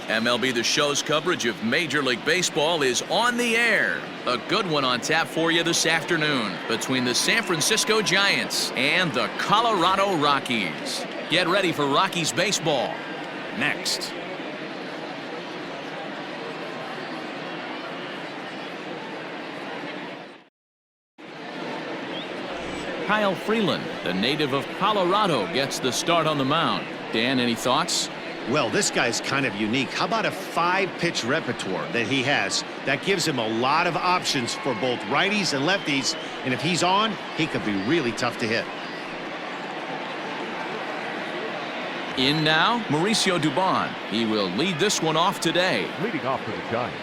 MLB The Show's coverage of Major League Baseball is on the air. A good one on tap for you this afternoon between the San Francisco Giants and the Colorado Rockies. Get ready for Rockies baseball next. Kyle Freeland, the native of Colorado, gets the start on the mound. Dan, any thoughts? Well, this guy's kind of unique. How about a 5-pitch repertoire that he has? That gives him a lot of options for both righties and lefties. And if he's on, he could be really tough to hit. In now, Mauricio Dubon. He will lead this one off today. Leading off for the Giants,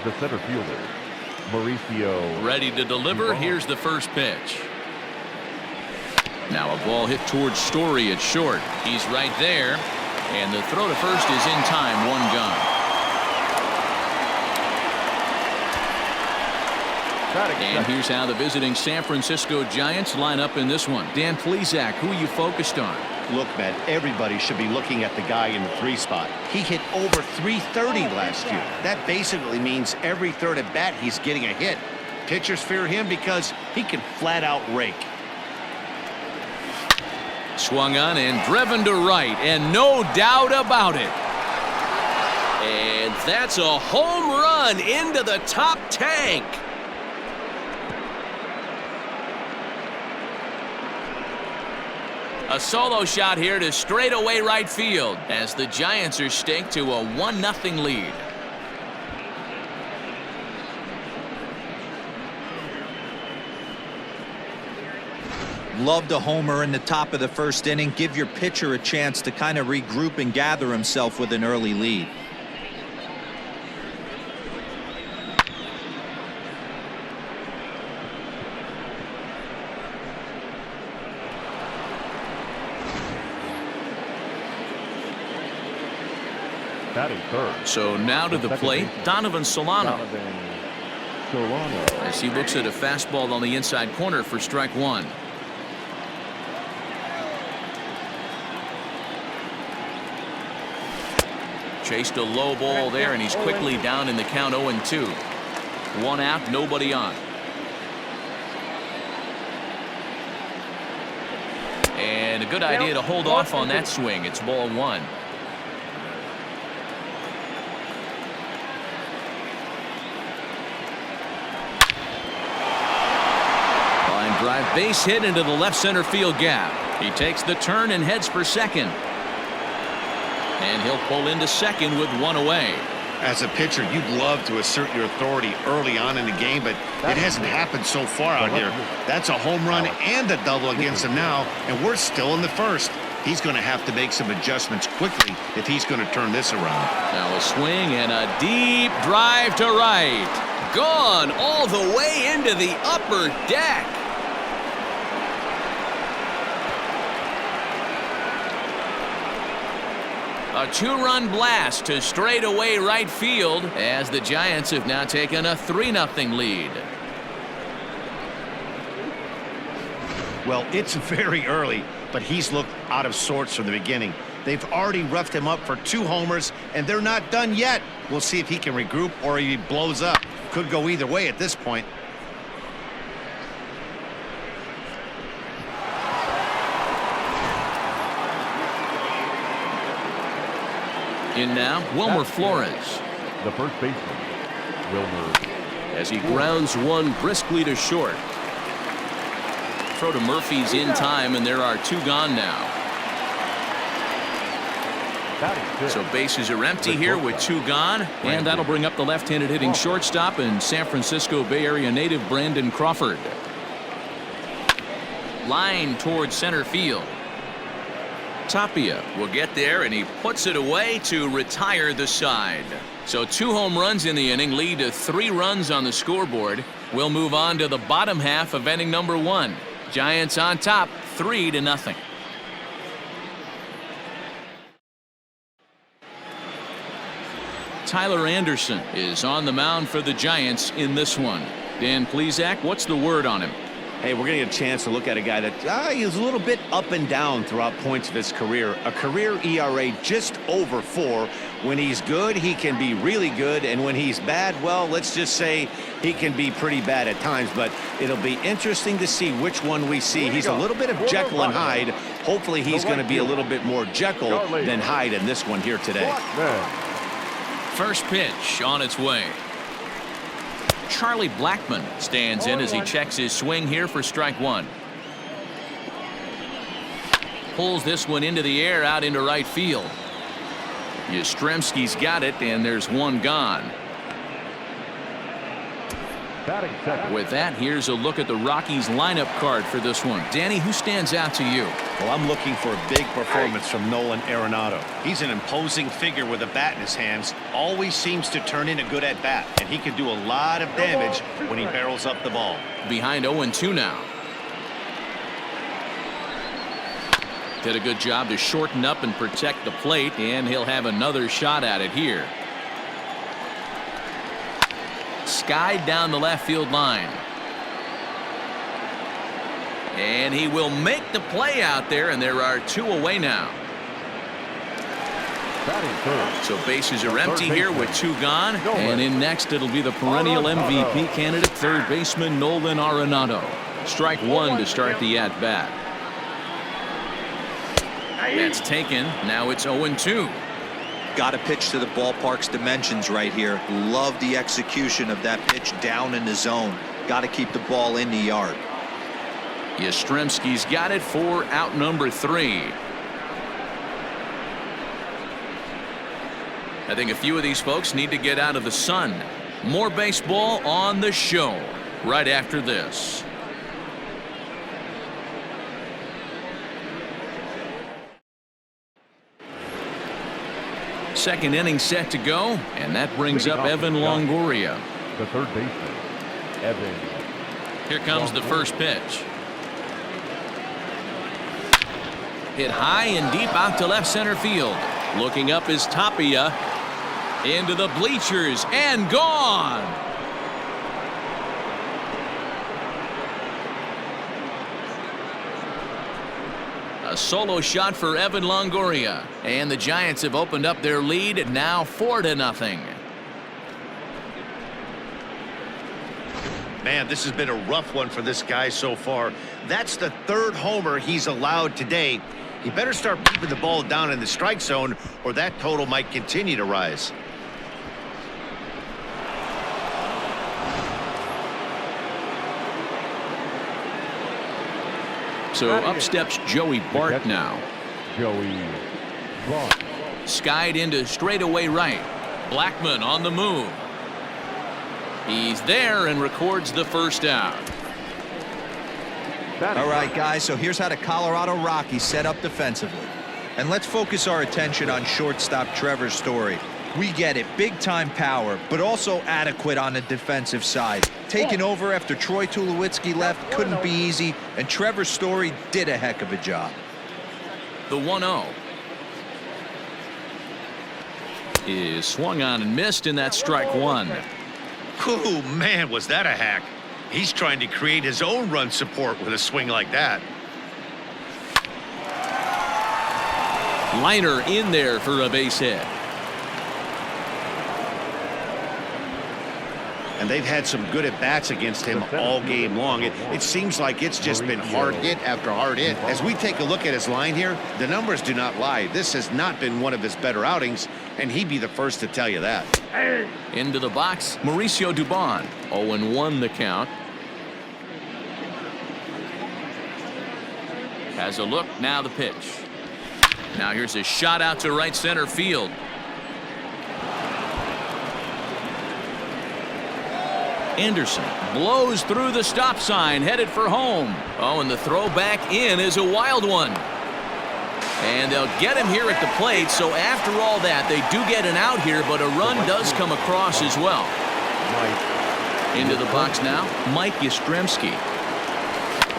the center fielder, Mauricio. Ready to deliver. Dubon. Here's the first pitch. Now a ball hit towards Story at short. He's right there. And the throw to first is in time. One gone. And here's how the visiting San Francisco Giants line up in this one. Dan Plesac, who are you focused on? Look, man, everybody should be looking at the guy in the 3 spot. He hit over .330 last year. That basically means every third at bat he's getting a hit. Pitchers fear him because he can flat out rake. Swung on and driven to right, and no doubt about it. And that's a home run into the top tank. A solo shot here to straightaway right field as the Giants are staked to a 1-0 lead. Loved a homer in the top of the first inning. Give your pitcher a chance to kind of regroup and gather himself with an early lead. Batting third. So now to the plate, Donovan Solano. As he looks at a fastball on the inside corner for strike one. Chased a low ball there, and he's quickly down in the count 0-2. 1 out, nobody on. And a good idea to hold off on that swing. It's ball 1. Line drive, base hit into the left center field gap. He takes the turn and heads for second. And he'll pull into second with 1 away. As a pitcher, you'd love to assert your authority early on in the game, but it hasn't happened so far out here. That's a home run and a double against him now, and we're still in the first. He's going to have to make some adjustments quickly if he's going to turn this around. Now a swing and a deep drive to right. Gone all the way into the upper deck. A 2-run blast to straightaway right field as the Giants have now taken a 3-0 lead. Well, it's very early, but he's looked out of sorts from the beginning. They've already roughed him up for 2 homers, and they're not done yet. We'll see if he can regroup or he blows up. Could go either way at this point. In now, Wilmer Flores. The first baseman, Wilmer. As he grounds one briskly to short. Throw to Murphy's in time, and there are 2 gone now. So bases are empty here with 2 gone, and that'll bring up the left-handed hitting shortstop and San Francisco Bay Area native Brandon Crawford. Line towards center field. Tapia will get there, and he puts it away to retire the side. So 2 home runs in the inning lead to 3 runs on the scoreboard. We'll move on to the bottom half of inning number 1. Giants on top 3-0. Tyler Anderson is on the mound for the Giants in this one. Dan Plesac, what's the word on him? Hey, we're getting a chance to look at a guy that he is a little bit up and down throughout points of his career. A career ERA just over 4. When he's good, he can be really good. And when he's bad, well, let's just say he can be pretty bad at times. But it'll be interesting to see which one we see. He's a little bit of Jekyll and Hyde. Hopefully he's going to be a little bit more Jekyll than Hyde in this one here today. First pitch on its way. Charlie Blackmon stands in as he checks his swing here for strike 1. Pulls this one into the air out into right field. Yastrzemski's got it, and there's one gone. With that, here's a look at the Rockies lineup card for this one. Danny, who stands out to you? Well, I'm looking for a big performance from Nolan Arenado. He's an imposing figure with a bat in his hands. Always seems to turn in a good at-bat, and he can do a lot of damage when he barrels up the ball. Behind 0-2 now. Did a good job to shorten up and protect the plate, and he'll have another shot at it here. Skied down the left field line. And he will make the play out there, and there are 2 away now. So bases are empty here with 2 gone. And in next, it'll be the perennial MVP candidate, third baseman Nolan Arenado. Strike 1 to start the at-bat. That's taken. Now it's 0-2. Got to pitch to the ballpark's dimensions right here. Love the execution of that pitch down in the zone. Got to keep the ball in the yard. Yastrzemski's got it for out number 3. I think a few of these folks need to get out of the sun. More baseball on the show right after this. Second inning set to go, and that brings up Evan Longoria. The third baseman, Evan. Here comes the first pitch. Hit high and deep out to left center field. Looking up is Tapia. Into the bleachers and gone. A solo shot for Evan Longoria, and the Giants have opened up their lead now 4-0. Man, this has been a rough one for this guy so far. That's the 3rd homer he's allowed today. He better start keeping the ball down in the strike zone, or that total might continue to rise. So up steps Joey Bart now. Joey Bart. Skied into straightaway right. Blackmon on the move. He's there and records the first out. All right, guys, so here's how the Colorado Rockies set up defensively. And let's focus our attention on shortstop Trevor Story. We get it, big-time power, but also adequate on the defensive side. Taking over after Troy Tulowitzki left couldn't be easy, and Trevor Story did a heck of a job. The 1-0 is swung on and missed, and that's strike 1. Oh, man, was that a hack. He's trying to create his own run support with a swing like that. Liner in there for a base hit. And they've had some good at-bats against him all game long. It seems like it's just been hard hit after hard hit. As we take a look at his line here, the numbers do not lie. This has not been one of his better outings, and he'd be the first to tell you that. Into the box, Mauricio Dubon. 0-1 the count. Has a look, now the pitch. Now here's a shot out to right center field. Anderson blows through the stop sign, headed for home. Oh, and the throw back in is a wild one. And they'll get him here at the plate, so after all that, they do get an out here, but a run does come across as well. Into the box now, Mike Yastrzemski.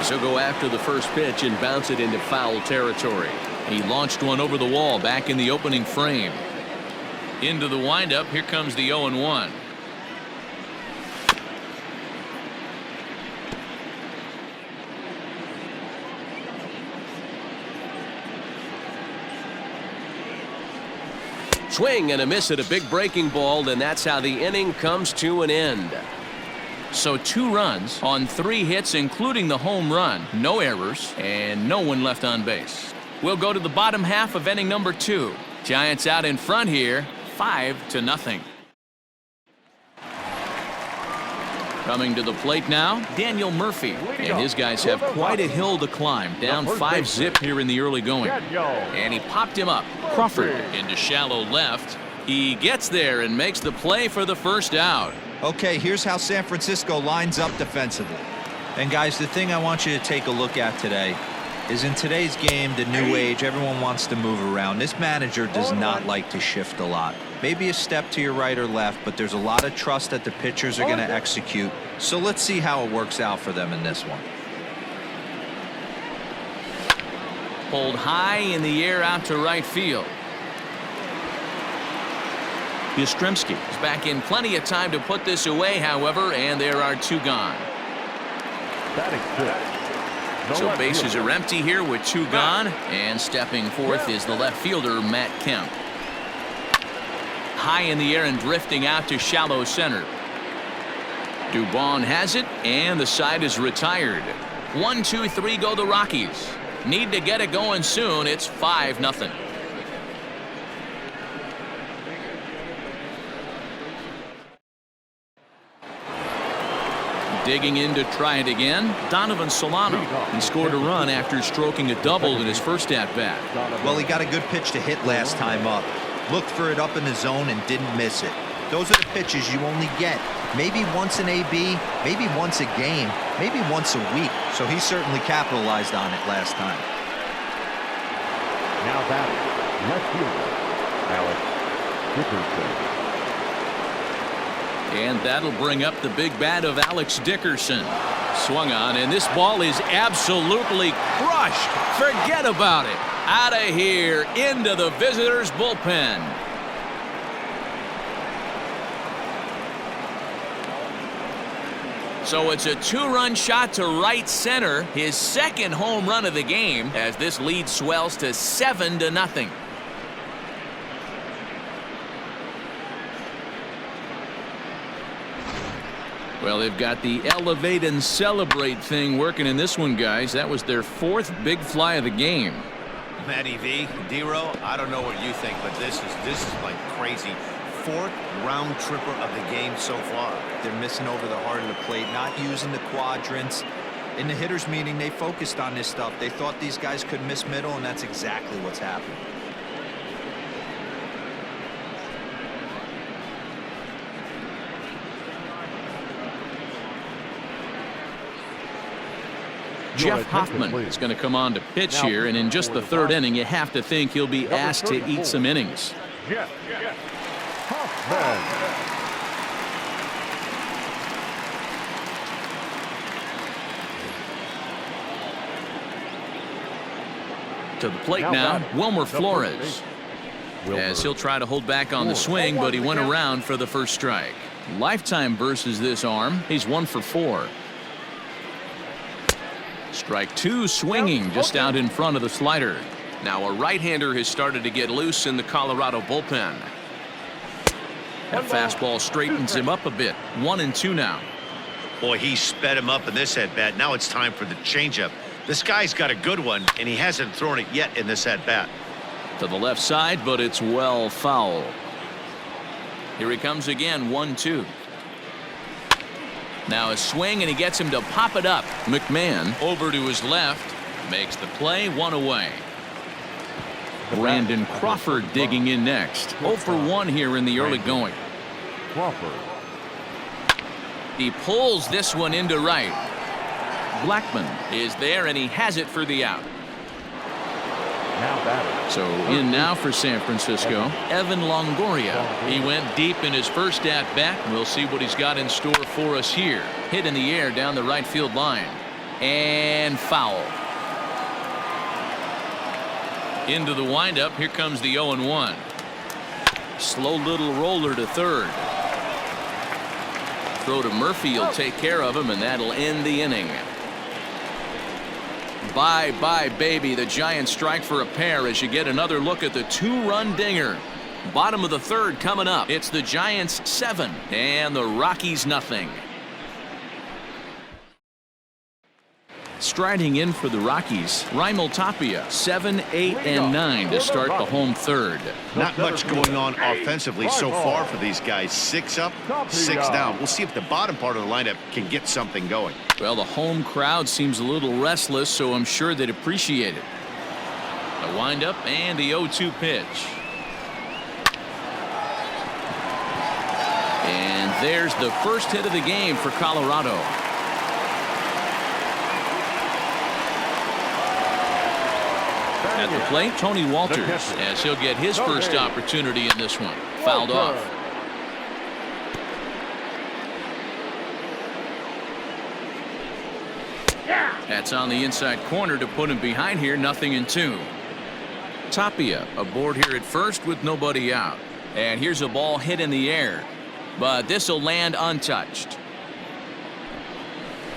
So go after the first pitch and bounce it into foul territory. He launched one over the wall back in the opening frame. Into the windup, here comes the 0-1. Swing and a miss at a big breaking ball, and that's how the inning comes to an end. So 2 runs on 3 hits, including the home run, no errors, and no one left on base. We'll go to the bottom half of inning number 2. Giants out in front here, 5-0. Coming to the plate now, Daniel Murphy. And his guys have quite a hill to climb, down 5-zip here in the early going. And he popped him up. Crawford into shallow left. He gets there and makes the play for the first out. Okay, here's how San Francisco lines up defensively. And guys, the thing I want you to take a look at today is in today's game, the new age, everyone wants to move around. This manager does not like to shift a lot. Maybe a step to your right or left, but there's a lot of trust that the pitchers are going to execute. So let's see how it works out for them in this one. Pulled high in the air out to right field. Yastrzemski is back in plenty of time to put this away, however, and there are 2 gone. So bases are empty here with 2 gone, and stepping forth is the left fielder, Matt Kemp. High in the air and drifting out to shallow center. Dubon has it, and the side is retired. 1, 2, 3 go the Rockies. Need to get it going soon. It's 5-0. Digging in to try it again, Donovan Solano. He scored a run after stroking a double in his first at-bat. Well, he got a good pitch to hit last time up. Looked for it up in the zone and didn't miss it. Those are the pitches you only get maybe once in AB, maybe once a game, maybe once a week. So he certainly capitalized on it last time. Now batting, left fielder, Alex Dickerson. And that'll bring up the big bat of Alex Dickerson. Swung on, and this ball is absolutely crushed. Forget about it. Out of here, into the visitors' bullpen. So it's a 2-run shot to right center, his second home run of the game, as this lead swells to 7-0. Well, they've got the elevate and celebrate thing working in this one, guys. That was their 4th big fly of the game. Matty V, D-Row, I don't know what you think, but this is like crazy. 4th round tripper of the game so far. They're missing over the heart of the plate, not using the quadrants. In the hitters meeting, they focused on this stuff. They thought these guys could miss middle, and that's exactly what's happened. Jeff Hoffman is going to come on to pitch here, and in just the 3rd inning, you have to think he'll be asked to eat some innings. Jeff Hoffman. To the plate now, Wilmer Flores. As he'll try to hold back on the swing, but he went around for the first strike. Lifetime versus this arm, he's 1 for 4. Strike 2, swinging just out in front of the slider. Now a right-hander has started to get loose in the Colorado bullpen. That fastball straightens him up a bit. 1-2 now. Boy, he sped him up in this at-bat. Now it's time for the changeup. This guy's got a good one, and he hasn't thrown it yet in this at-bat. To the left side, but it's well foul. Here he comes again, 1-2. Now a swing, and he gets him to pop it up. McMahon over to his left, makes the play, 1 away. Brandon Crawford digging in next. 0 for 1 here in the early going. Crawford. He pulls this one into right. Blackman is there, and he has it for the out. Now batting. So in now for San Francisco, Evan Longoria. He went deep in his first at-bat. We'll see what he's got in store for us here. Hit in the air down the right field line. And foul. Into the windup. Here comes the 0-1. Slow little roller to third. Throw to Murphy will take care of him, and that'll end the inning. Bye-bye, baby. The Giants strike for a pair as you get another look at the 2-run dinger. Bottom of the third coming up. It's the Giants 7 and the Rockies nothing. Striding in for the Rockies, Raimel Tapia, 7, 8, and 9 to start the home third. Not much going on offensively so far for these guys. 6 up, 6 down. We'll see if the bottom part of the lineup can get something going. Well, the home crowd seems a little restless, so I'm sure they'd appreciate it. A windup and the 0-2 pitch. And there's the first hit of the game for Colorado. At the plate, Tony Walters, as he'll get his first opportunity in this one. Fouled off. That's on the inside corner to put him behind here. 0-2. Tapia aboard here at first with nobody out. And here's a ball hit in the air, but this will land untouched.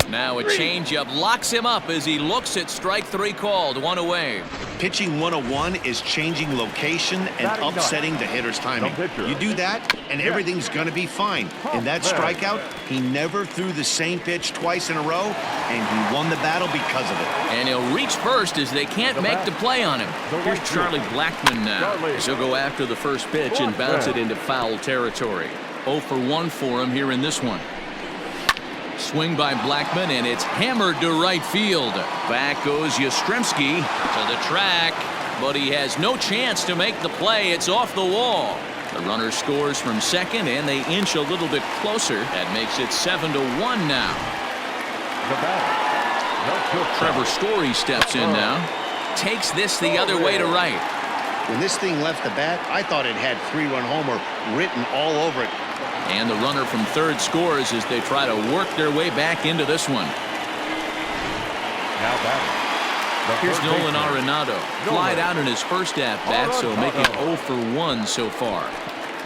Now a changeup locks him up as he looks at strike 3 called. 1 away. Pitching 101 is changing location and upsetting the hitter's timing. You do that, and everything's going to be fine. In that strikeout, he never threw the same pitch twice in a row, and he won the battle because of it. And he'll reach first as they can't make the play on him. Here's Charlie Blackmon now. He'll go after the first pitch and bounce it into foul territory. 0 for 1 for him here in this one. Swing by Blackmon, and it's hammered to right field. Back goes Yastrzemski to the track, but he has no chance to make the play. It's off the wall. The runner scores from second, and they inch a little bit closer. That makes it 7-1 now. Trevor Story steps in now. Takes this the other way to right. When this thing left the bat, I thought it had 3-run homer written all over it. And the runner from third scores as they try to work their way back into this one. Here's Nolan Arenado. Flied out in his first at-bat, so making 0 for 1 so far.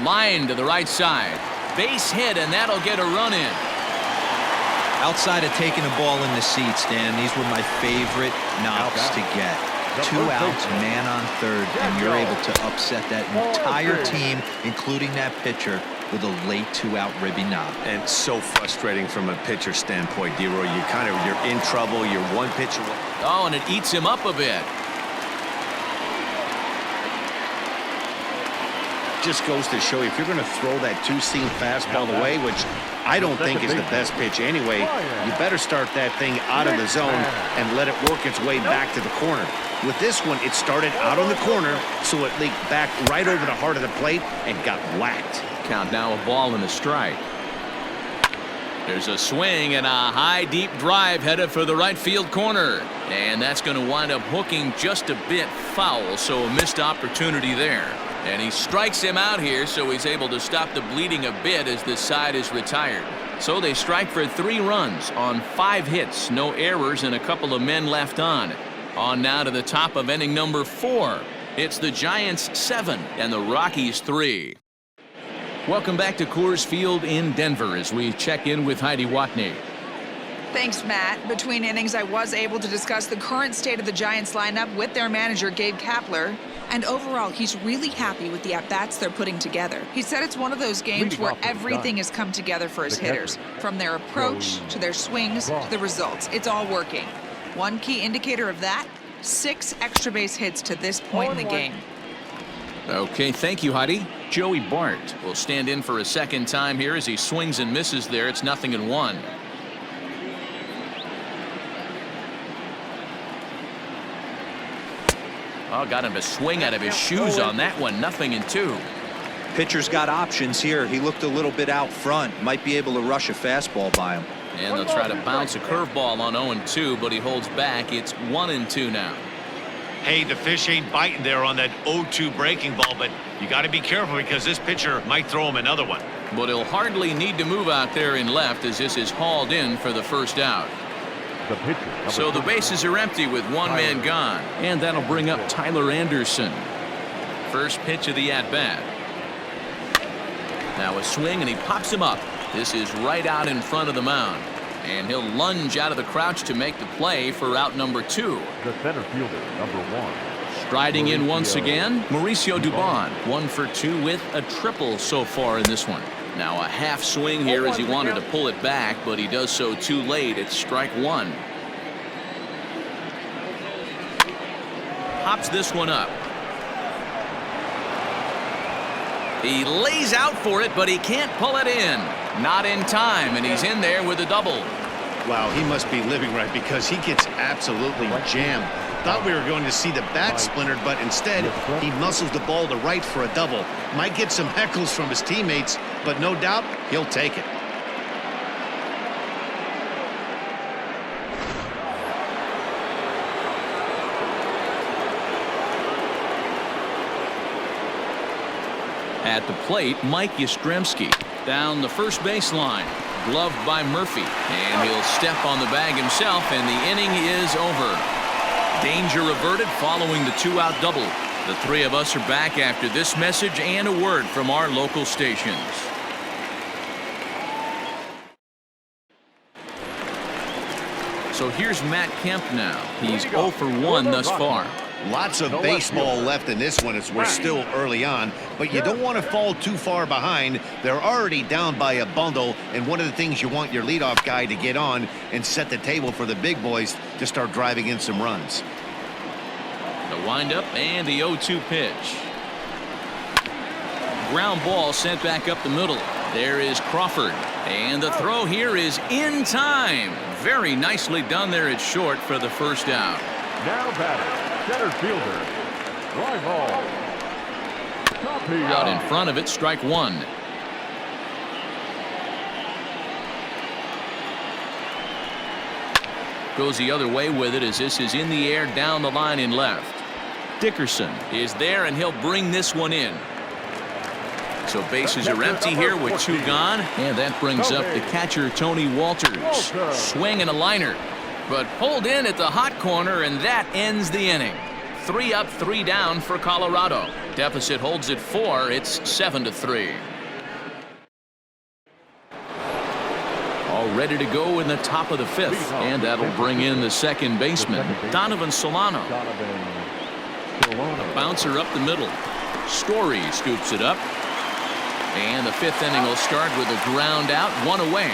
Line to the right side. Base hit, and that'll get a run in. Outside of taking the ball in the seats, Dan, these were my favorite knocks to get. 2 outs, man on third, and you're able to upset that entire team, including that pitcher, with a late 2-out ribby knock. And so frustrating from a pitcher standpoint, D-Roy. You're in trouble. You're one pitch away. Oh, and it eats him up a bit. Just goes to show you, if you're going to throw that 2-seam fastball away, which I don't think is the best pitch anyway, you better start that thing out of the zone and let it work its way back to the corner. With this one, it started out on the corner, so it leaked back right over the heart of the plate and got whacked. Count now a ball and a strike. There's a swing and a high deep drive headed for the right field corner, and that's going to wind up hooking just a bit foul, so a missed opportunity there. And he strikes him out here, so he's able to stop the bleeding a bit as this side is retired. So they strike for 3 runs on 5 hits, no errors, and a couple of men left on. On now to the top of inning number 4. It's the Giants 7 and the Rockies 3. Welcome back to Coors Field in Denver as we check in with Heidi Watney. Thanks, Matt. Between innings, I was able to discuss the current state of the Giants lineup with their manager, Gabe Kapler. And overall, he's really happy with the at-bats they're putting together. He said it's one of those games where everything has come together for his hitters. From their approach to their swings to the results. It's all working. One key indicator of that, 6 extra base hits to this point in the game. Okay, thank you, Heidi. Joey Bart will stand in for a second time here as he swings and misses there. It's 0-1. Oh, got him to swing out of his shoes on that one. 0-2. Pitcher's got options here. He looked a little bit out front. Might be able to rush a fastball by him. And they'll try to bounce a curveball on 0-2, but he holds back. It's 1-2 now. Hey, the fish ain't biting there on that 0-2 breaking ball, but you got to be careful because this pitcher might throw him another one. But he'll hardly need to move out there in left as this is hauled in for the first out. So the bases are empty with 1 man gone, and that'll bring up Tyler Anderson. First pitch of the at-bat. Now a swing, and he pops him up. This is right out in front of the mound, and he'll lunge out of the crouch to make the play for out number 2. The center fielder, number 1. Striding in once again, Mauricio Dubon, 1 for 2 with a triple so far in this one. Now a half swing here as he wanted to pull it back, but he does so too late. It's strike one. Pops this one up. He lays out for it, but he can't pull it in. Not in time, and he's in there with a double. Wow, he must be living right because he gets absolutely jammed. Thought we were going to see the bat splintered, but instead he muscles the ball to right for a double. Might get some heckles from his teammates, but no doubt he'll take it. At the plate, Mike Yastrzemski. Down the first baseline. Gloved by Murphy. And he'll step on the bag himself, and the inning is over. Danger averted following the 2-out double. The three of us are back after this message and a word from our local stations. So here's Matt Kemp now. He's 0 for 1 thus far. Lots of baseball left in this one as we're still early on, but you don't want to fall too far behind. They're already down by a bundle, and one of the things you want your leadoff guy to get on and set the table for the big boys to start driving in some runs. The windup and the 0-2 pitch. Ground ball sent back up the middle. There is Crawford, and the throw here is in time. Very nicely done there at short for the first out. Now batter, center fielder, fly ball. Out in front of it, strike one. Goes the other way with it as this is in the air down the line in left. Dickerson is there, and he'll bring this one in. So bases are empty here with 2 gone, and that brings up the catcher Tony Walters. Swing and a liner, but pulled in at the hot corner, and that ends the inning. 3 up, 3 down for Colorado. Deficit holds at 4. It's 7-3. All ready to go in the top of the 5th, and that'll bring in the second baseman, Donovan Solano. A bouncer up the middle. Story scoops it up. And the 5th inning will start with a ground out, 1 away.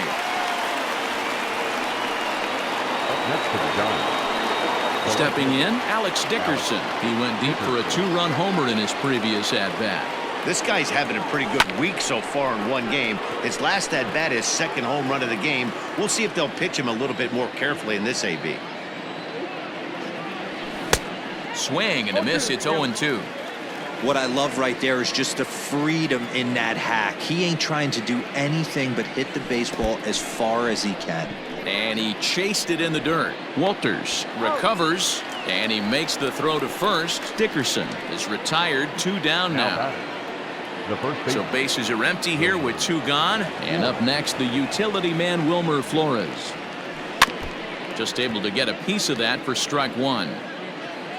Next to the Giants. Stepping in, Alex Dickerson. He went deep for a 2-run homer in his previous at-bat. This guy's having a pretty good week so far in one game. His last at-bat is second home run of the game. We'll see if they'll pitch him a little bit more carefully in this AB. Swing and a miss. It's 0-2. What I love right there is just the freedom in that hack. He ain't trying to do anything but hit the baseball as far as he can. And he chased it in the dirt. Walters recovers, and he makes the throw to first. Dickerson is retired, 2 down now. So bases are empty here with 2 gone. And up next, the utility man, Wilmer Flores. Just able to get a piece of that for strike 1.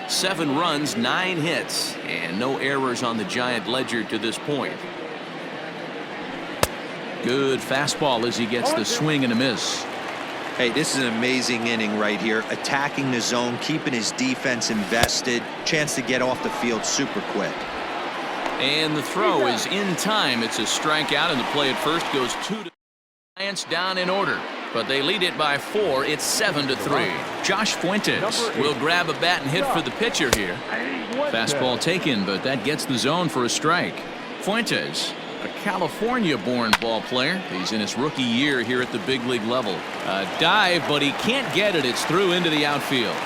7 runs, 9 hits, and no errors on the Giant ledger to this point. Good fastball as he gets the swing and a miss. Hey, this is an amazing inning right here. Attacking the zone, keeping his defense invested. Chance to get off the field super quick. And the throw is in time. It's a strikeout, and the play at first goes 2 to Giants down in order. But they lead it by 4. It's 7-3. Josh Fuentes will grab a bat and hit for the pitcher here. Fastball taken, but that gets the zone for a strike. Fuentes, a California-born ball player. He's in his rookie year here at the big league level. A dive, but he can't get it. It's through into the outfield.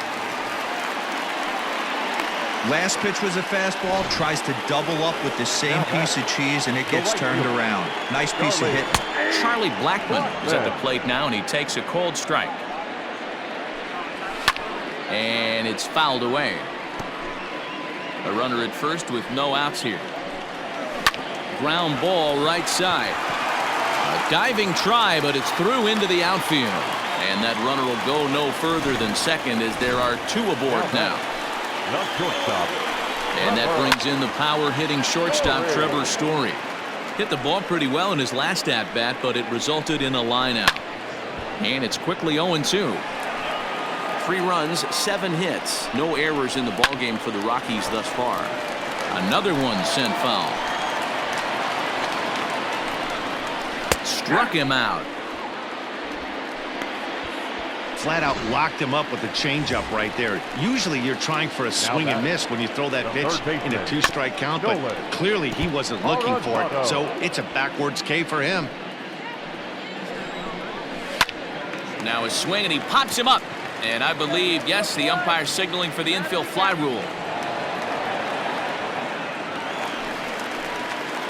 Last pitch was a fastball. Tries to double up with the same piece of cheese, and it gets turned around. Nice piece of hit. Charlie Blackmon is at the plate now, and he takes a cold strike. And it's fouled away. A runner at first with no outs here. Ground ball right side. A diving try, but it's through into the outfield. And that runner will go no further than second as there are 2 aboard now. And that brings in the power-hitting shortstop Trevor Story. Hit the ball pretty well in his last at-bat, but it resulted in a line out. And it's quickly 0-2. 3 runs, 7 hits. No errors in the ballgame for the Rockies thus far. Another one sent foul. Struck him out. Flat out locked him up with a changeup right there. Usually you're trying for a swing and miss when you throw that pitch in a 2-strike count, but clearly he wasn't looking for it, so it's a backwards K for him. Now a swing, and he pops him up. And I believe, yes, the umpire signaling for the infield fly rule.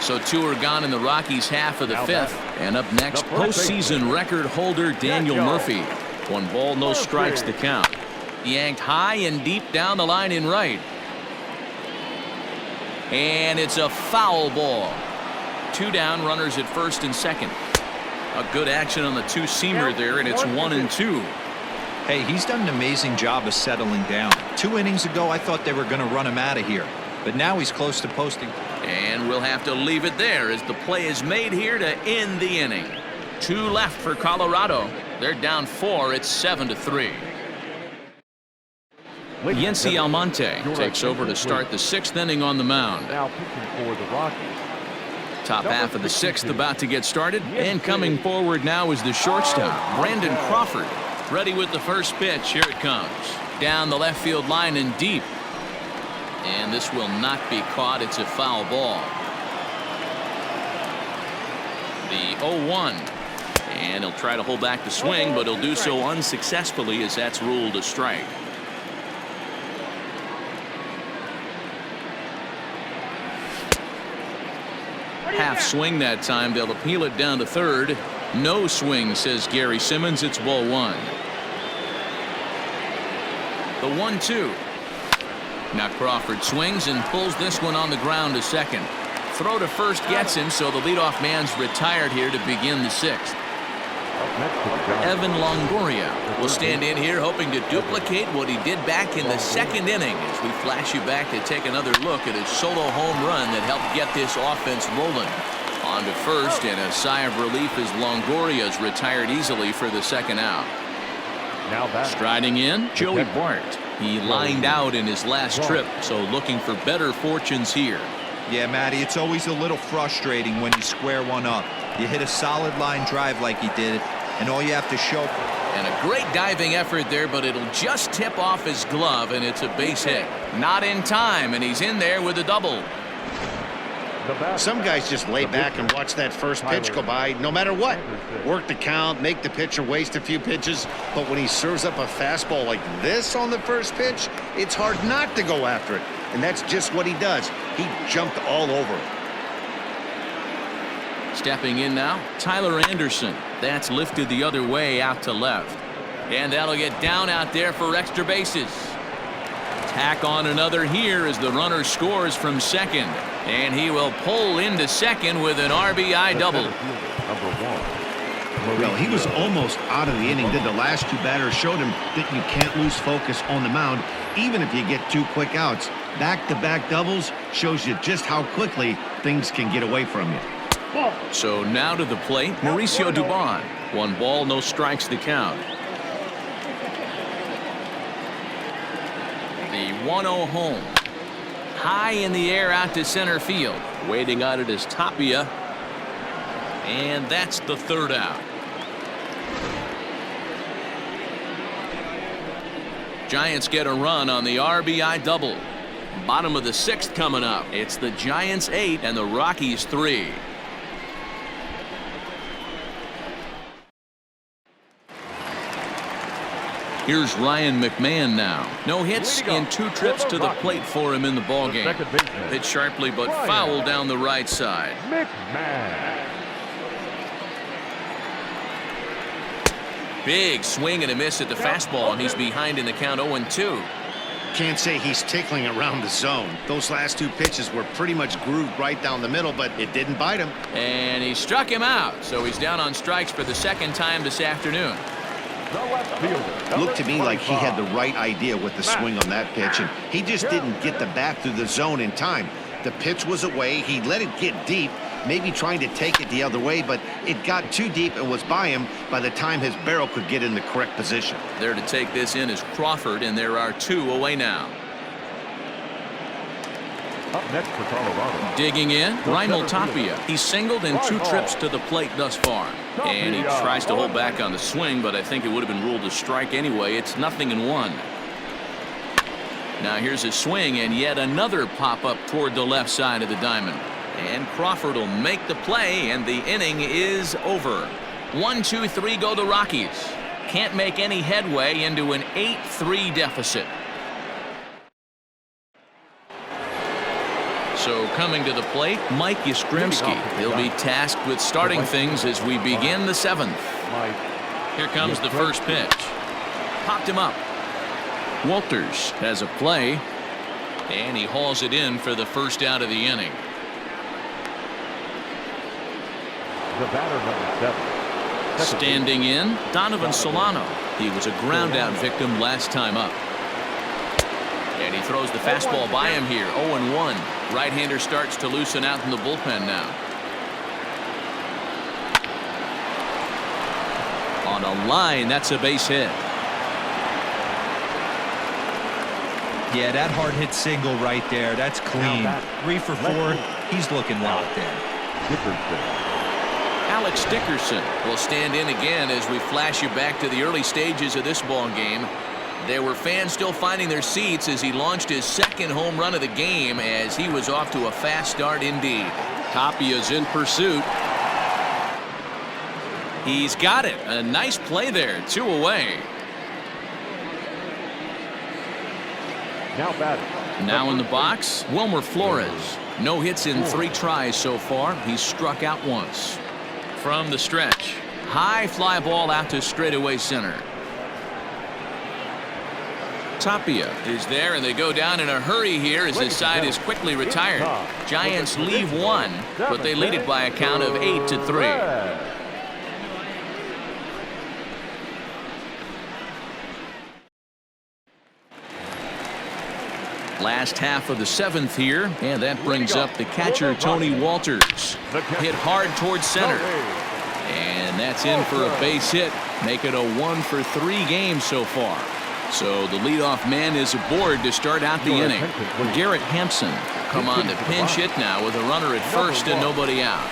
So 2 are gone in the Rockies' half of the 5th. And up next, postseason record holder Daniel Murphy. 1 ball, no strikes the count. Yanked high and deep down the line in right. And it's a foul ball. 2 down, runners at first and second. A good action on the 2-seamer there, and it's 1-2. Hey, he's done an amazing job of settling down. 2 innings ago, I thought they were going to run him out of here. But now he's close to posting. And we'll have to leave it there as the play is made here to end the inning. 2 left for Colorado. They're down 4. It's 7-3. Yency Almonte takes over to start the 6th inning on the mound. Now pitching for the Rockies. Top half of the 6th about to get started, and coming forward now is the shortstop, Brandon Crawford. Ready with the first pitch. Here it comes. Down the left field line and deep. And this will not be caught. It's a foul ball. The 0-1. And he'll try to hold back the swing, but he'll do so unsuccessfully as that's ruled a strike. Half swing that time. They'll appeal it down to third. No swing, says Gary Simmons. It's ball 1. The 1-2. Now Crawford swings and pulls this one on the ground to second. Throw to first gets him, so the leadoff man's retired here to begin the 6th. Evan Longoria will stand in here hoping to duplicate what he did back in the 2nd inning as we flash you back to take another look at his solo home run that helped get this offense rolling. On to first, and a sigh of relief as Longoria's retired easily for the 2nd out. Striding in, Joey Bart. He lined out in his last trip, so looking for better fortunes here. Yeah, Matty, it's always a little frustrating when you square one up. You hit a solid line drive like he did, and all you have to show. And a great diving effort there, but it'll just tip off his glove, and it's a base hit. Not in time, and he's in there with a double. Some guys just lay back and watch that first pitch go by no matter what. Work the count, make the pitcher waste a few pitches, but when he serves up a fastball like this on the first pitch, it's hard not to go after it. And that's just what he does. He jumped all over it. Stepping in now, Tyler Anderson. That's lifted the other way out to left. And that'll get down out there for extra bases. Tack on another here as the runner scores from second. And he will pull into second with an RBI double. Well, he was almost out of the inning. Did the last 2 batters showed him that you can't lose focus on the mound, even if you get 2 quick outs. Back-to-back doubles shows you just how quickly things can get away from you. So now to the plate, Mauricio Dubon. 1 ball, no strikes the count. The 1-0 home. High in the air out to center field. Waiting on it is Tapia. And that's the 3rd out. Giants get a run on the RBI double. Bottom of the 6th coming up. It's the Giants 8 and the Rockies 3. Here's Ryan McMahon now. No hits in 2 trips to the plate for him in the ballgame. Hit sharply but foul down the right side. Big swing and a miss at the fastball, and he's behind in the count 0-2. Can't say he's tickling around the zone. Those last 2 pitches were pretty much grooved right down the middle, but it didn't bite him. And he struck him out, so he's down on strikes for the 2nd time this afternoon. Looked to me like he had the right idea with the swing on that pitch, and he just didn't get the bat through the zone in time. The pitch was away. He let it get deep, maybe trying to take it the other way, but it got too deep and was by him by the time his barrel could get in the correct position. There to take this in is Crawford, and there are 2 away now. Up next for Colorado. Digging in, Raimel Tapia. He's singled in 2 trips to the plate thus far. And he tries to hold back on the swing, but I think it would have been ruled a strike anyway. It's 0-1. Now here's a swing, and yet another pop-up toward the left side of the diamond. And Crawford will make the play, and the inning is over. 1-2-3 go the Rockies. Can't make any headway into an 8-3 deficit. So coming to the plate, Mike Yastrzemski. He'll be tasked with starting things as we begin the 7th. Here comes the first pitch. Popped him up. Walters has a play, and he hauls it in for the first out of the inning. The batter, number 7. Standing in, Donovan Solano. He was a ground-out victim last time up. And he throws the fastball by him here. 0-1. Right-hander starts to loosen out in the bullpen now. On a line, that's a base hit. Yeah, that hard hit single right there. That's clean. 3 for 4. He's looking locked in. Alex Dickerson will stand in again as we flash you back to the early stages of this ball game. There were fans still finding their seats as he launched his 2nd home run of the game as he was off to a fast start indeed. Tapia's in pursuit. He's got it. A nice play there. 2 away. Now in the box, Wilmer Flores. No hits in 3 tries so far. He's struck out once. From the stretch, high fly ball out to straightaway center. Tapia is there, and they go down in a hurry here as this side is quickly retired. Giants leave 1, but they lead it by a count of 8-3. Last half of the 7th here, and that brings up the catcher Tony Walters. Hit hard towards center, and that's in for a base hit. Make it a 1 for 3 games so far. So the leadoff man is aboard to start out the inning. Garrett Hampson come on to pinch hit now with a runner at first and nobody out.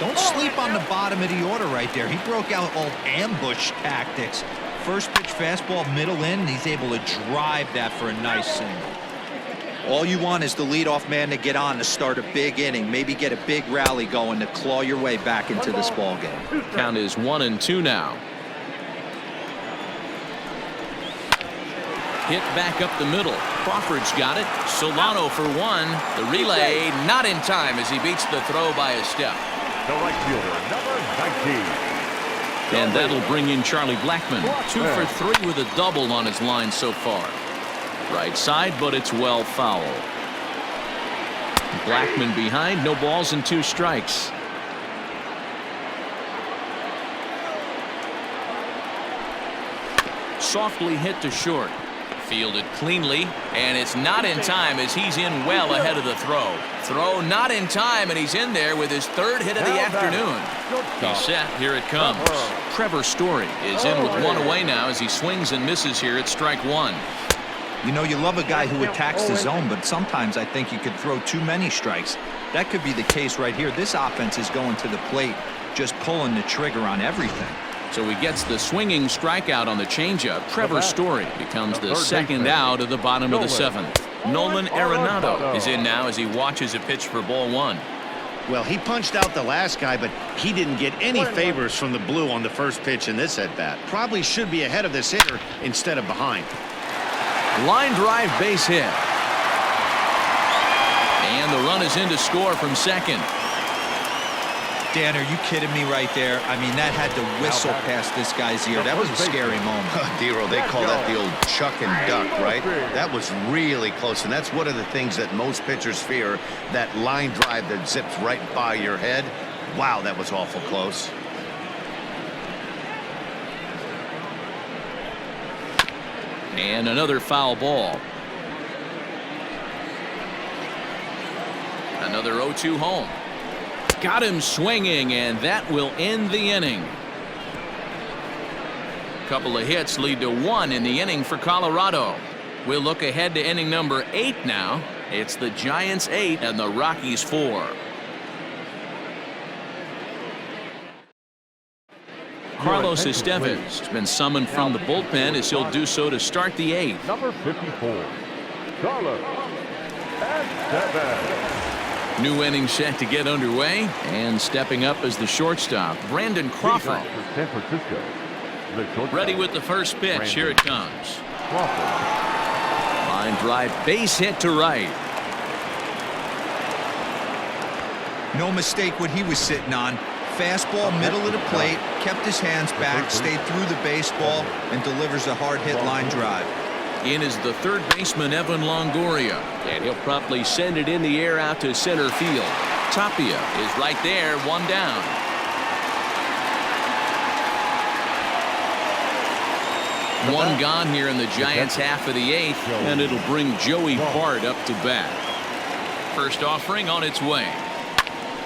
Don't sleep on the bottom of the order right there. He broke out old ambush tactics. First pitch fastball middle in, and he's able to drive that for a nice single. All you want is the leadoff man to get on to start a big inning, maybe get a big rally going to claw your way back into this ball game. Count is 1-2 now. Hit back up the middle. Crawford's got it. Solano for 1. The relay not in time as he beats the throw by a step. The right fielder, number 19. And that'll bring in Charlie Blackmon. 2 for 3 with a double on his line so far. Right side, but it's well foul. Blackmon behind, no balls and 2 strikes. Softly hit to short. Fielded cleanly, and it's not in time as he's in well ahead of the throw. Throw not in time, and he's in there with his 3rd hit of the afternoon. He's set. Here it comes. Trevor Story is in with 1 away now as he swings and misses here at strike 1. You know, you love a guy who attacks the zone, but sometimes I think you could throw too many strikes. That could be the case right here. This offense is going to the plate, just pulling the trigger on everything. So he gets the swinging strikeout on the changeup. Trevor Story becomes the 2nd out of the bottom of the 7th. Nolan Arenado is in now as he watches a pitch for ball 1. Well, he punched out the last guy, but he didn't get any favors from the blue on the first pitch in this at-bat. Probably should be ahead of this hitter instead of behind. Line drive base hit. And the run is in to score from second. Dan, are you kidding me right there? I mean, that had to whistle past this guy's ear. That was a scary moment. Dero, they call that the old chuck and duck, right? That was really close, and that's one of the things that most pitchers fear, that line drive that zips right by your head. Wow, that was awful close. And another foul ball. Another 0-2 home. Got him swinging, and that will end the inning. Couple of hits lead to 1 in the inning for Colorado. We'll look ahead to inning number 8 now. It's the Giants 8 and the Rockies 4. Carlos Estevez has been summoned from the bullpen as he'll do so to start the 8th. Number 54, Carlos Estevez. New inning set to get underway, and stepping up as the shortstop, Brandon Crawford. San Francisco, the shortstop. Ready with the first pitch. Here it comes. Crawford. Line drive, base hit to right. No mistake what he was sitting on. Fastball, middle of the plate, kept his hands back, stayed through the baseball, and delivers a hard hit line drive. In is the third baseman, Evan Longoria. And he'll promptly send it in the air out to center field. Tapia is right there, 1 down. One gone here in the Giants' half of the 8th, and it'll bring Joey Bart up to bat. First offering on its way.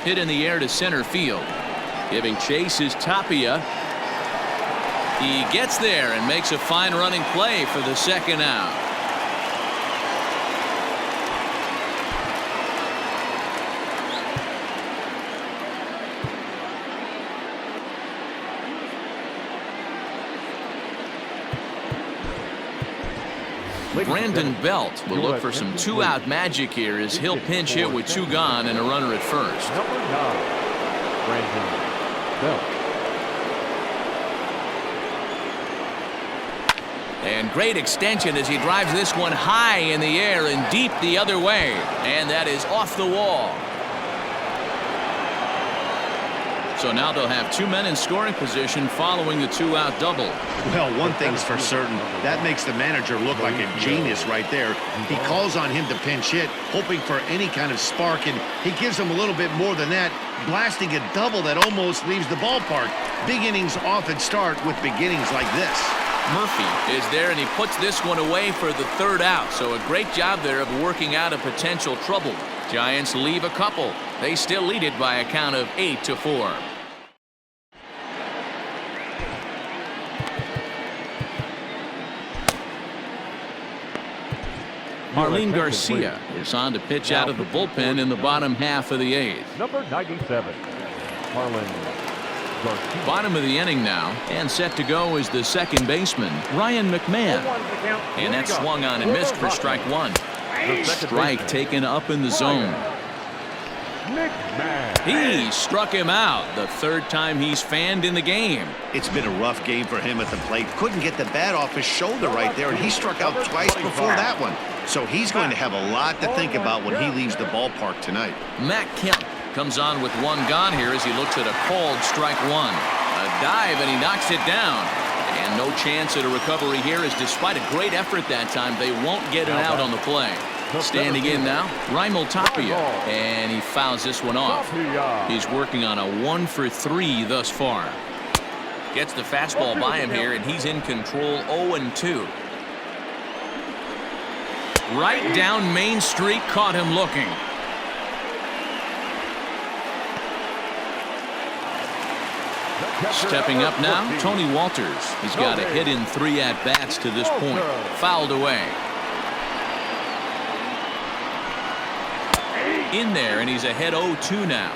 Hit in the air to center field. Giving chase is Tapia. He gets there and makes a fine running play for the second out. Brandon Belt will look for some 2-out magic here as he'll pinch hit with 2 gone and a runner at first. Number 9, Brandon Belt. And great extension as he drives this one high in the air and deep the other way. And that is off the wall. So now they'll have 2 men in scoring position following the 2-out double. Well, one thing's for certain. That makes the manager look like a genius right there. He calls on him to pinch hit, hoping for any kind of spark, and he gives him a little bit more than that, blasting a double that almost leaves the ballpark. Big innings often start with beginnings like this. Murphy is there, and he puts this one away for the 3rd out. So a great job there of working out a potential trouble. Giants leave a couple. They still lead it by a count of 8-4. Marlene Garcia is on to pitch out of the bullpen in the bottom half of the 8th. Number 97, Marlene Garcia. Bottom of the inning now, and set to go is the second baseman, Ryan McMahon. And that swung on and missed for strike 1. Strike taken up in the zone. He struck him out the 3rd time he's fanned in the game. It's been a rough game for him at the plate. Couldn't get the bat off his shoulder right there, and he struck out twice before that one. So he's going to have a lot to think about when he leaves the ballpark tonight. Matt Kemp comes on with 1 gone here as he looks at a called strike 1. A dive, and he knocks it down. And no chance at a recovery here, as despite a great effort that time, they won't get it out on the play. Standing in now, Raimel Tapia, and he fouls this one off. He's working on a 1-for-3 thus far. Gets the fastball by him here, and he's in control 0-2. Right down Main Street, caught him looking. Stepping up now, Tony Walters. He's got a hit in 3 at-bats to this point. Fouled away. In there, and he's ahead 0-2 now.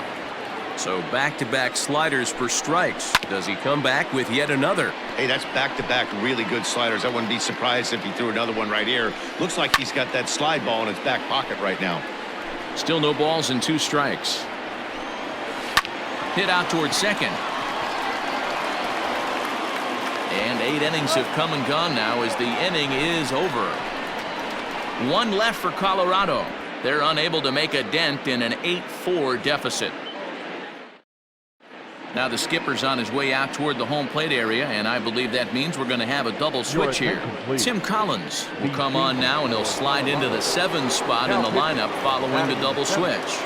So back-to-back sliders for strikes. Does he come back with yet another? Hey, that's back-to-back really good sliders. I wouldn't be surprised if he threw another one right here. Looks like he's got that slide ball in his back pocket right now. Still no balls and 2 strikes. Hit out towards second. And 8 innings have come and gone now as the inning is over. 1 left for Colorado. They're unable to make a dent in an 8-4 deficit. Now the skipper's on his way out toward the home plate area, and I believe that means we're going to have a double switch here. Tim Collins will come on now, and he'll slide into the 7 spot in the lineup following the double switch.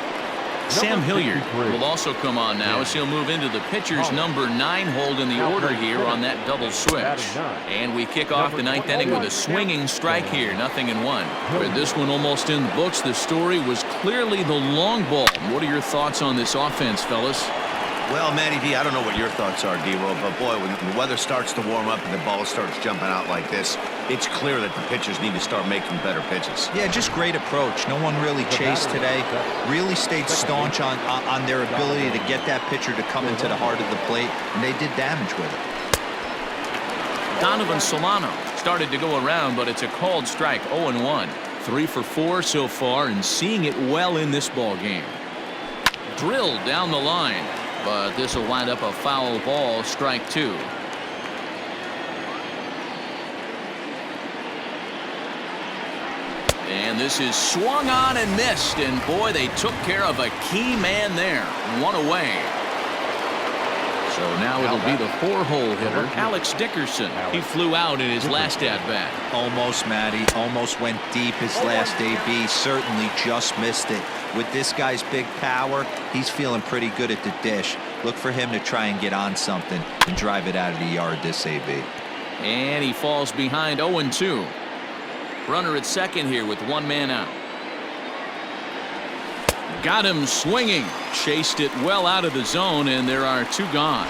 Sam Hilliard will also come on now as he'll move into the pitcher's number 9 hold in the order here on that double switch. And we kick off the 9th inning with a swinging strike here, 0-1. With this one almost in the books, the story was clearly the long ball. What are your thoughts on this offense, fellas? Well, Matty D, I don't know what your thoughts are, D-Roll, but boy, when the weather starts to warm up and the ball starts jumping out like this, it's clear that the pitchers need to start making better pitches. Yeah, just great approach. No one really chased today. Really stayed staunch on their ability to get that pitcher to come into the heart of the plate, and they did damage with it. Donovan Solano started to go around, but it's a called strike, 0-1. 3 for 4 so far, and seeing it well in this ball game. Drilled down the line. But this will wind up a foul ball, strike 2. And this is swung on and missed, and boy, they took care of a key man there. 1 away. So now it'll be the 4-hole hitter, Alex Dickerson. He flew out in his last at-bat. Almost, Matty. Almost went deep his last AB. Certainly just missed it. With this guy's big power, he's feeling pretty good at the dish. Look for him to try and get on something and drive it out of the yard this AB. And he falls behind 0-2. Runner at second here with 1 man out. Got him swinging. Chased it well out of the zone, and there are 2 gone.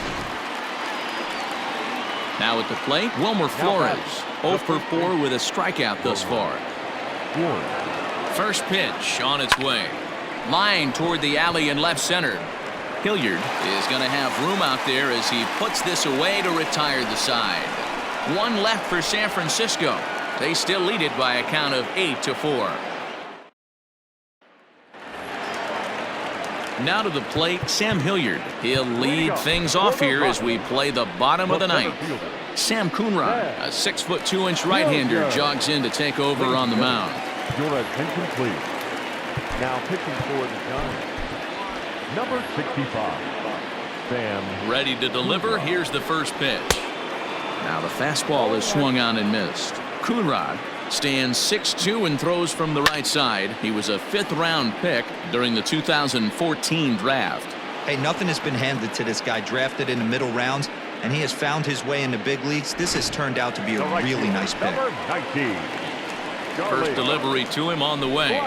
Now at the plate, Wilmer Flores. 0 for 4 with a strikeout thus far. First pitch on its way. Line toward the alley in left center. Hilliard is going to have room out there as he puts this away to retire the side. 1 left for San Francisco. They still lead it by a count of 8-4. Now to the plate, Sam Hilliard. He'll lead things off here as we play the bottom of the 9th. Sam Coonrod, a 6'2" right-hander, jogs in to take over on the mound. Your attention, please. Now pitching for the Giants, number 65, Sam. Ready to deliver. Here's the first pitch. Now the fastball is swung on and missed. Coonrod stands 6'2" and throws from the right side. He was a 5th-round pick during the 2014 draft. Hey, nothing has been handed to this guy. Drafted in the middle rounds, and he has found his way in the big leagues. This has turned out to be a really nice pick. Number 19. First delivery to him on the way.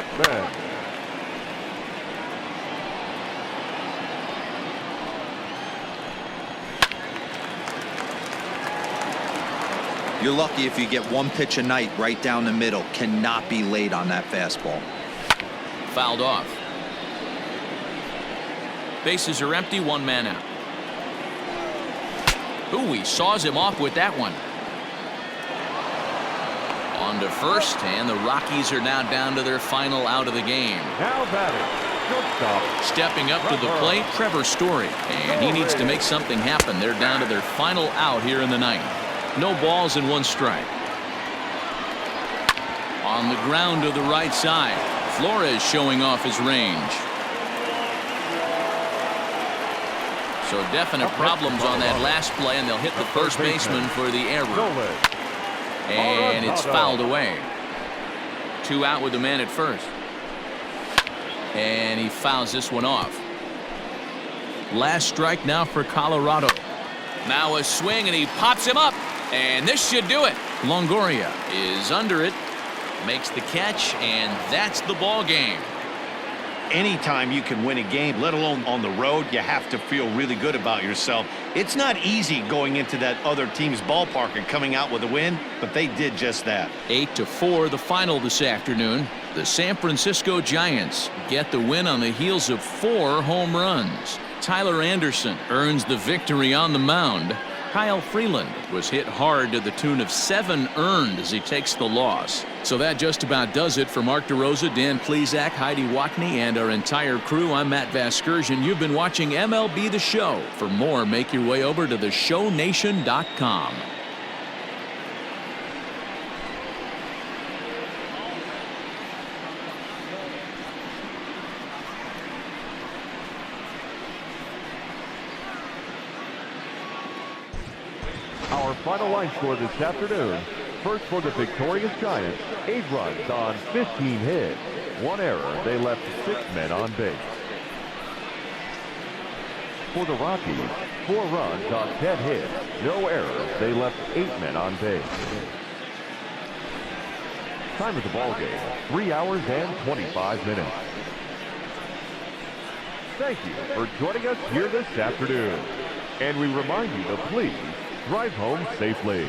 You're lucky if you get 1 pitch a night right down the middle. Cannot be late on that fastball. Fouled off. Bases are empty, 1 man out. Ooh, he saws him off with that one. On to first, and the Rockies are now down to their final out of the game. Now batting, shortstop. Stepping up to the plate, Trevor Story, and he needs to make something happen. They're down to their final out here in the 9th. No balls and 1 strike. On the ground to the right side, Flores showing off his range. So definite problems on that last play, and they'll hit the first baseman for the error. And it's fouled away. 2 out with the man at first. And he fouls this one off. Last strike now for Colorado. Now a swing, and he pops him up. And this should do it. Longoria is under it. Makes the catch, and that's the ball game. Anytime you can win a game, let alone on the road, you have to feel really good about yourself. It's not easy going into that other team's ballpark and coming out with a win, but they did just that. 8-4 the final this afternoon. The San Francisco Giants get the win on the heels of 4 home runs. Tyler Anderson earns the victory on the mound. Kyle Freeland was hit hard to the tune of 7 earned as he takes the loss. So that just about does it for Mark DeRosa, Dan Plesac, Heidi Watney, and our entire crew. I'm Matt Vasgersian. You've been watching MLB The Show. For more, make your way over to theshownation.com. Our final line score this afternoon. First for the victorious Giants, 8 runs on 15 hits. 1 error. They left 6 men on base. For the Rockies, 4 runs on 10 hits, no errors. They left 8 men on base. Time of the ball game, 3 hours and 25 minutes. Thank you for joining us here this afternoon. And we remind you to please drive home safely.